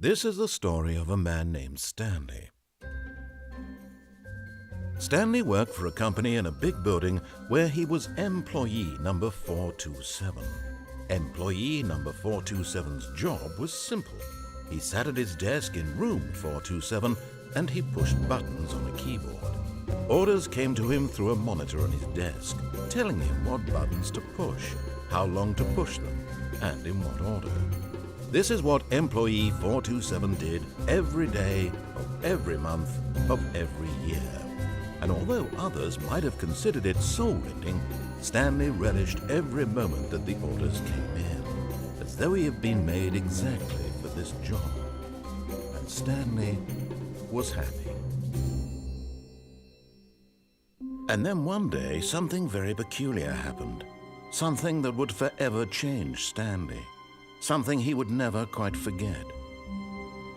This is the story of a man named Stanley. Stanley worked for a company in a big building where he was employee number 427. Employee number 427's job was simple. He sat at his desk in room 427 and he pushed buttons on a keyboard. Orders came to him through a monitor on his desk, telling him what buttons to push, how long to push them, and in what order. This is what employee 427 did every day of every month of every year. And although others might have considered it soul-rending, Stanley relished every moment that the orders came in, as though he had been made exactly for this job. And Stanley was happy. And then one day, something very peculiar happened. Something that would forever change Stanley. Something he would never quite forget.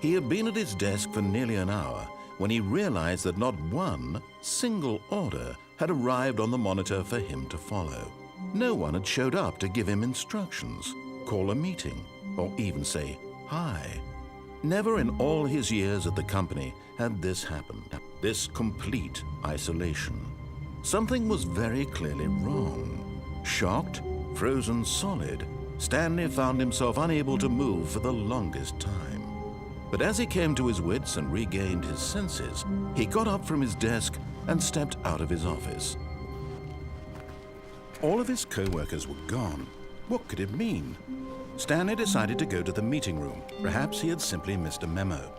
He had been at his desk for nearly an hour when he realized that not one single order had arrived on the monitor for him to follow. No one had showed up to give him instructions, call a meeting, or even say hi. Never in all his years at the company had this happened, this complete isolation. Something was very clearly wrong. Shocked, frozen solid, Stanley found himself unable to move for the longest time. But as he came to his wits and regained his senses, he got up from his desk and stepped out of his office. All of his co-workers were gone. What could it mean? Stanley decided to go to the meeting room. Perhaps he had simply missed a memo.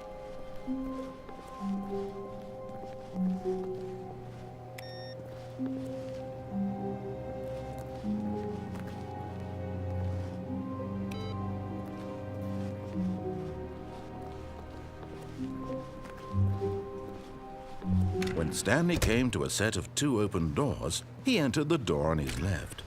When Stanley came to a set of 2 open doors, he entered the door on his left.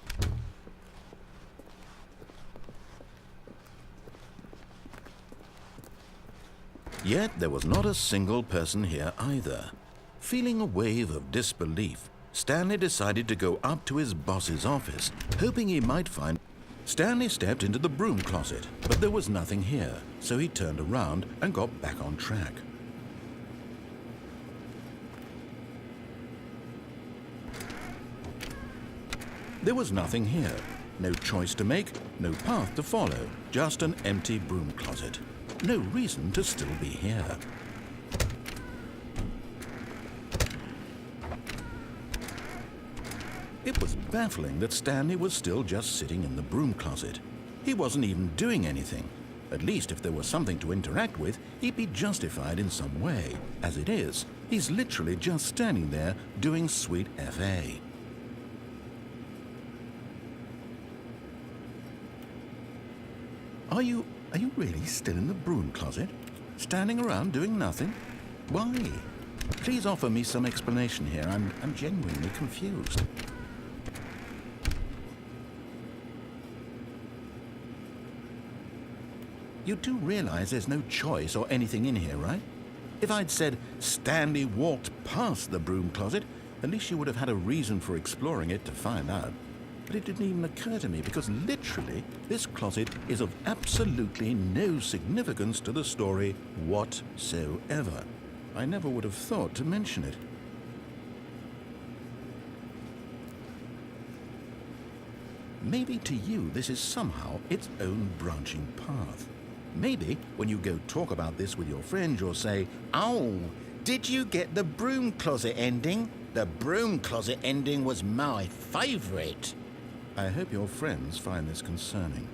Yet there was not a single person here either. Feeling a wave of disbelief, Stanley decided to go up to his boss's office, hoping he might find... Stanley stepped into the broom closet, but there was nothing here, so he turned around and got back on track. There was nothing here. No choice to make, no path to follow, just an empty broom closet. No reason to still be here. It was baffling that Stanley was still just sitting in the broom closet. He wasn't even doing anything. At least if there was something to interact with, he'd be justified in some way. As it is, he's literally just standing there doing sweet FA. Are you really still in the broom closet? Standing around doing nothing? Why? Please offer me some explanation here. I'm genuinely confused. You do realize there's no choice or anything in here, right? If I'd said Stanley walked past the broom closet, at least you would have had a reason for exploring it to find out. But it didn't even occur to me because literally this closet is of absolutely no significance to the story whatsoever. I never would have thought to mention it. Maybe to you this is somehow its own branching path. Maybe when you go talk about this with your friends you'll say, "Oh, did you get the broom closet ending? The broom closet ending was my favorite." I hope your friends find this concerning.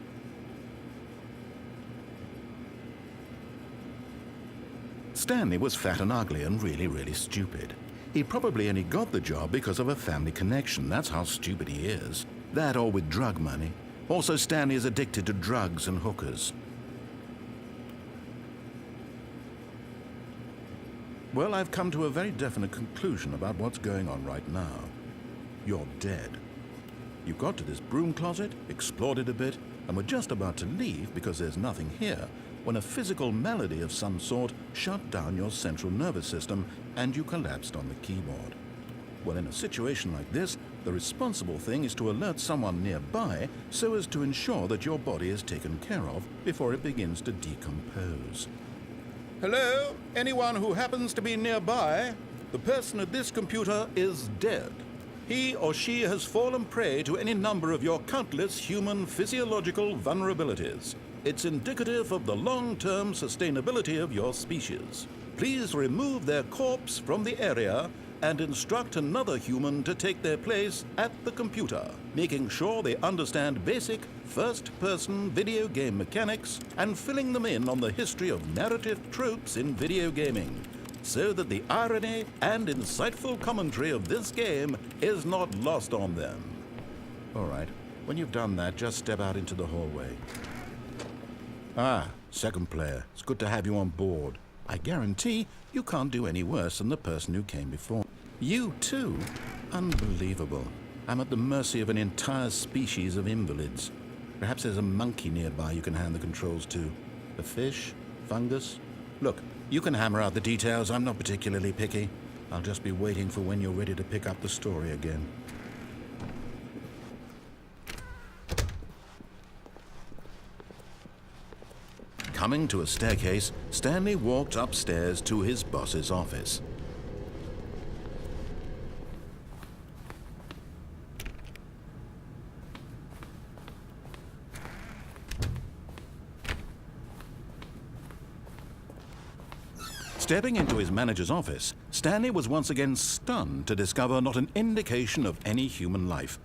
Stanley was fat and ugly and really stupid. He probably only got the job because of a family connection. That's how stupid he is. That or with drug money. Also, Stanley is addicted to drugs and hookers. Well, I've come to a very definite conclusion about what's going on right now. You're dead. You got to this broom closet, explored it a bit, and were just about to leave because there's nothing here, when a physical malady of some sort shut down your central nervous system and you collapsed on the keyboard. Well, in a situation like this, the responsible thing is to alert someone nearby so as to ensure that your body is taken care of before it begins to decompose. Hello? Anyone who happens to be nearby? The person at this computer is dead. He or she has fallen prey to any number of your countless human physiological vulnerabilities. It's indicative of the long-term sustainability of your species. Please remove their corpse from the area and instruct another human to take their place at the computer, making sure they understand basic first-person video game mechanics and filling them in on the history of narrative tropes in video gaming, so that the irony and insightful commentary of this game is not lost on them. All right, when you've done that, just step out into the hallway. Ah, second player, it's good to have you on board. I guarantee you can't do any worse than the person who came before. You too? Unbelievable. I'm at the mercy of an entire species of invalids. Perhaps there's a monkey nearby you can hand the controls to. A fish? Fungus? Look, you can hammer out the details. I'm not particularly picky. I'll just be waiting for when you're ready to pick up the story again. Coming to a staircase, Stanley walked upstairs to his boss's office. Stepping into his manager's office, Stanley was once again stunned to discover not an indication of any human life.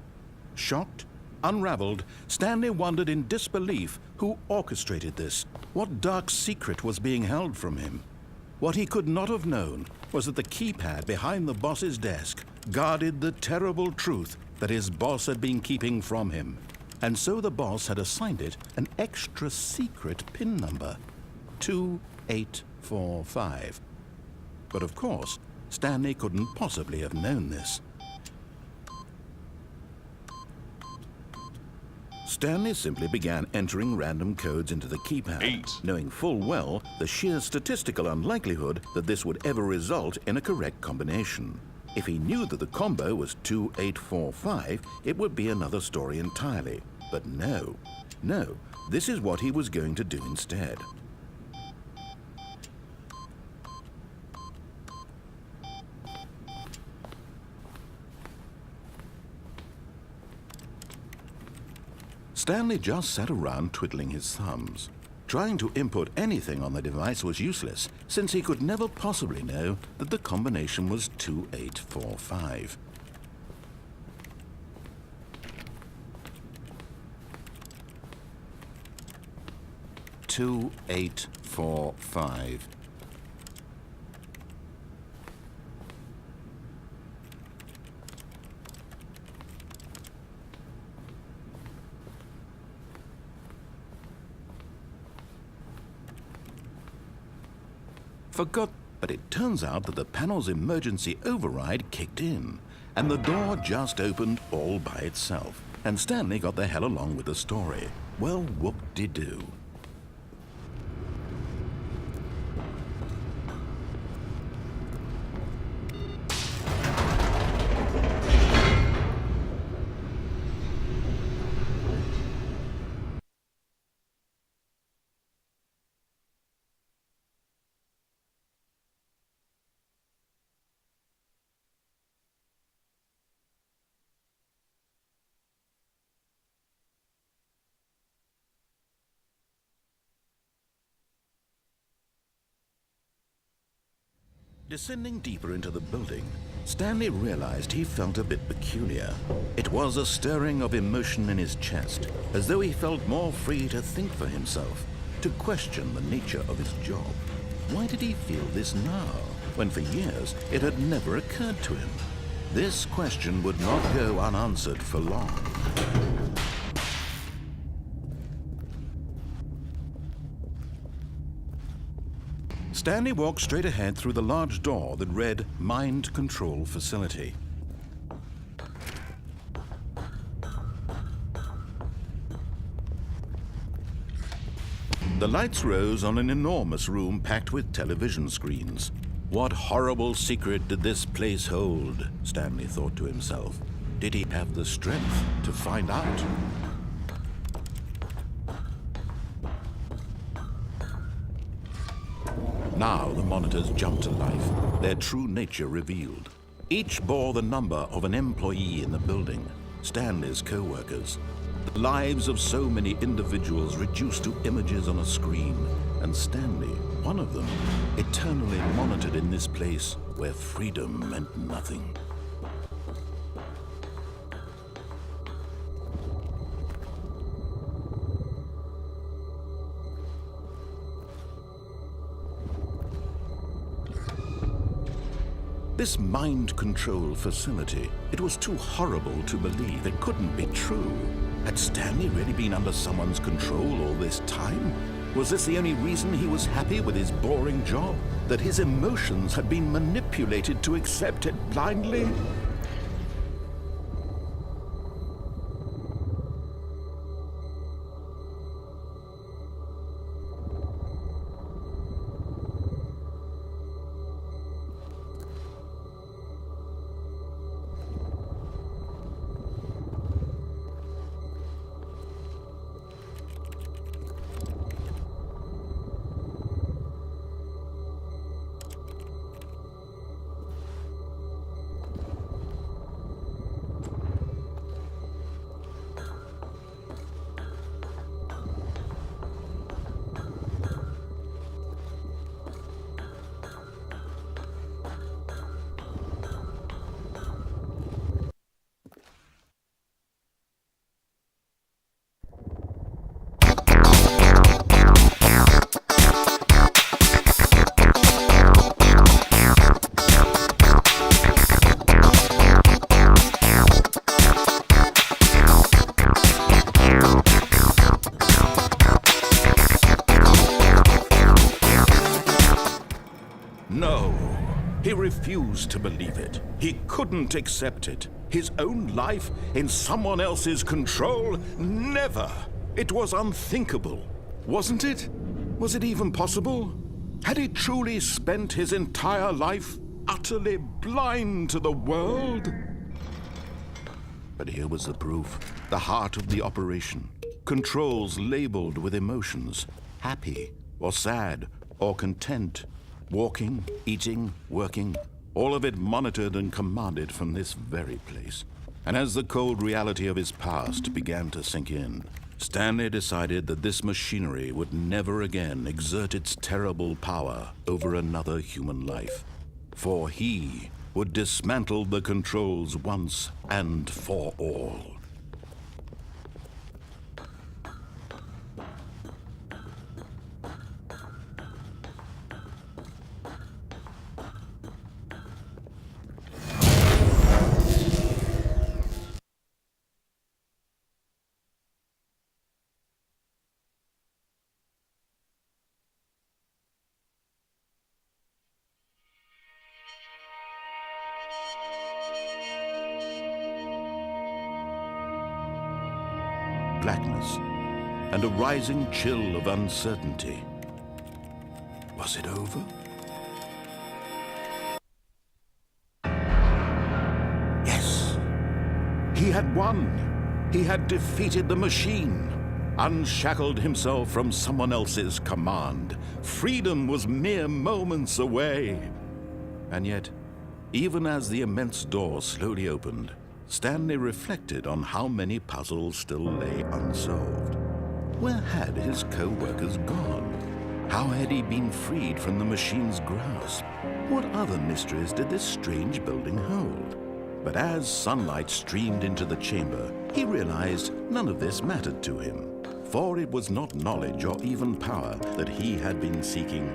Shocked, unraveled, Stanley wondered in disbelief who orchestrated this. What dark secret was being held from him? What he could not have known was that the keypad behind the boss's desk guarded the terrible truth that his boss had been keeping from him. And so the boss had assigned it an extra secret PIN number, 2845. But of course, Stanley couldn't possibly have known this. Stanley simply began entering random codes into the keypad, knowing full well the sheer statistical unlikelihood that this would ever result in a correct combination. If he knew that the combo was 2845, it would be another story entirely. But no, this is what he was going to do instead. Stanley just sat around twiddling his thumbs. Trying to input anything on the device was useless, since he could never possibly know that the combination was 2845. "2845. Forgot, but it turns out that the panel's emergency override kicked in, and the door just opened all by itself, and Stanley got the hell along with the story. Well, whoop-de-doo. Descending deeper into the building, Stanley realized he felt a bit peculiar. It was a stirring of emotion in his chest, as though he felt more free to think for himself, to question the nature of his job. Why did he feel this now, when for years it had never occurred to him? This question would not go unanswered for long. Stanley walked straight ahead through the large door that read Mind Control Facility. The lights rose on an enormous room packed with television screens. What horrible secret did this place hold? Stanley thought to himself. Did he have the strength to find out? Now the monitors jumped to life, their true nature revealed. Each bore the number of an employee in the building, Stanley's co-workers. The lives of so many individuals reduced to images on a screen, and Stanley, one of them, eternally monitored in this place where freedom meant nothing. This mind control facility, it was too horrible to believe. It couldn't be true. Had Stanley really been under someone's control all this time? Was this the only reason he was happy with his boring job? That his emotions had been manipulated to accept it blindly? No, he refused to believe it. He couldn't accept it. His own life in someone else's control? Never! It was unthinkable. Wasn't it? Was it even possible? Had he truly spent his entire life utterly blind to the world? But here was the proof. The heart of the operation. Controls labeled with emotions. Happy, or sad, or content. Walking, eating, working, all of it monitored and commanded from this very place. And as the cold reality of his past began to sink in, Stanley decided that this machinery would never again exert its terrible power over another human life. For he would dismantle the controls once and for all. Blackness, and a rising chill of uncertainty. Was it over? Yes! He had won! He had defeated the machine, unshackled himself from someone else's command. Freedom was mere moments away. And yet, even as the immense door slowly opened, Stanley reflected on how many puzzles still lay unsolved. Where had his co-workers gone? How had he been freed from the machine's grasp? What other mysteries did this strange building hold? But as sunlight streamed into the chamber, he realized none of this mattered to him. For it was not knowledge or even power that he had been seeking,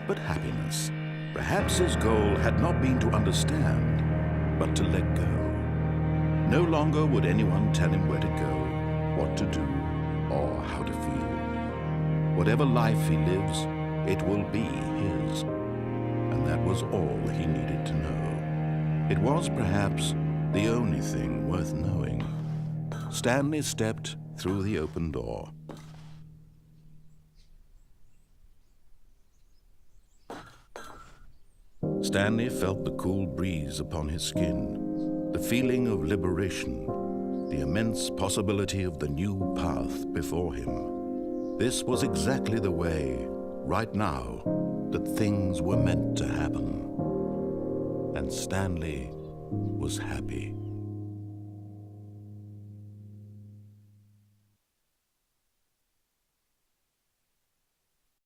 but happiness. Perhaps his goal had not been to understand, but to let go. No longer would anyone tell him where to go, what to do, or how to feel. Whatever life he lives, it will be his. And that was all he needed to know. It was perhaps the only thing worth knowing. Stanley stepped through the open door. Stanley felt the cool breeze upon his skin. The feeling of liberation, the immense possibility of the new path before him. This was exactly the way right now that things were meant to happen. And Stanley was happy.